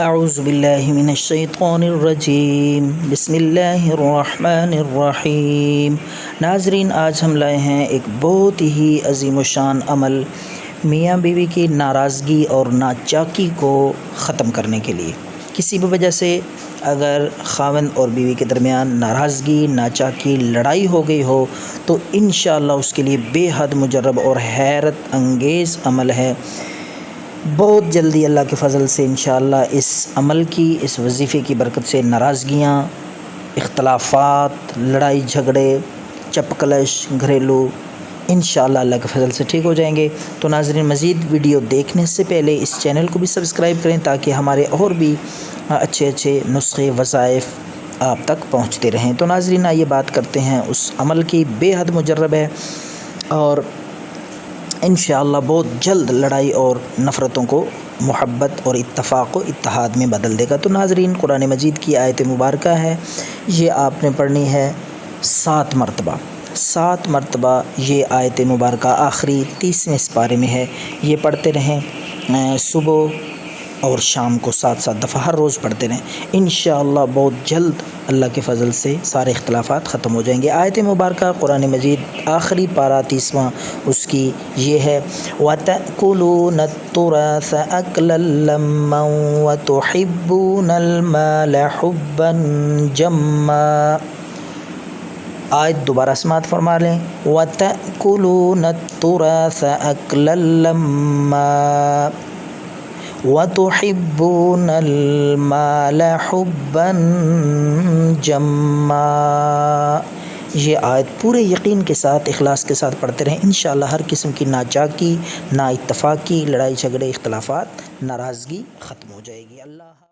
اعوذ باللہ من الشیطان الرجیم بسم اللہ الرحمن الرحیم۔ ناظرین، آج ہم لائے ہیں ایک بہت ہی عظیم و شان عمل میاں بیوی کی ناراضگی اور ناچاکی کو ختم کرنے کے لیے۔ کسی بھی وجہ سے اگر خاوند اور بیوی کے درمیان ناراضگی، ناچاکی، لڑائی ہو گئی ہو تو انشاءاللہ اس کے لیے بے حد مجرب اور حیرت انگیز عمل ہے۔ بہت جلدی اللہ کے فضل سے انشاءاللہ اس عمل کی، اس وظیفے کی برکت سے ناراضگیاں، اختلافات، لڑائی جھگڑے، چپکلش گھریلو انشاءاللہ اللہ کے فضل سے ٹھیک ہو جائیں گے۔ تو ناظرین، مزید ویڈیو دیکھنے سے پہلے اس چینل کو بھی سبسکرائب کریں تاکہ ہمارے اور بھی اچھے نسخے، وظائف آپ تک پہنچتے رہیں۔ تو ناظرین، آئیے بات کرتے ہیں اس عمل کی، بے حد مجرب ہے اور انشاءاللہ بہت جلد لڑائی اور نفرتوں کو محبت اور اتفاق و اتحاد میں بدل دے گا۔ تو ناظرین، قرآن مجید کی آیت مبارکہ ہے، یہ آپ نے پڑھنی ہے 7 مرتبہ۔ 7 مرتبہ یہ آیت مبارکہ آخری 30ویں سپارے میں ہے۔ یہ پڑھتے رہیں، صبح اور شام کو 7 دفعہ ہر روز پڑھتے رہیں۔ انشاءاللہ بہت جلد اللہ کے فضل سے سارے اختلافات ختم ہو جائیں گے۔ آیت مبارکہ قرآن مجید آخری پارہ 30واں اس کی یہ ہے، وَتَأْكُلُونَ التُّرَاثَ أَكْلًا لَمًّا وَتُحِبُّونَ الْمَالَ حُبًّا جَمًّا۔ آیت دوبارہ سماعت فرما لیں، وَتَأْكُلُونَ التُّرَاثَ أَكْلًا لَمًّا وَتُحِبُّونَ الْمَالَ حُبًّا جَمًّا۔ یہ آیت پورے یقین کے ساتھ، اخلاص کے ساتھ پڑھتے رہیں، انشاءاللہ ہر قسم کی ناچاکی، نا اتفاقی، لڑائی جھگڑے، اختلافات، ناراضگی ختم ہو جائے گی۔ اللہ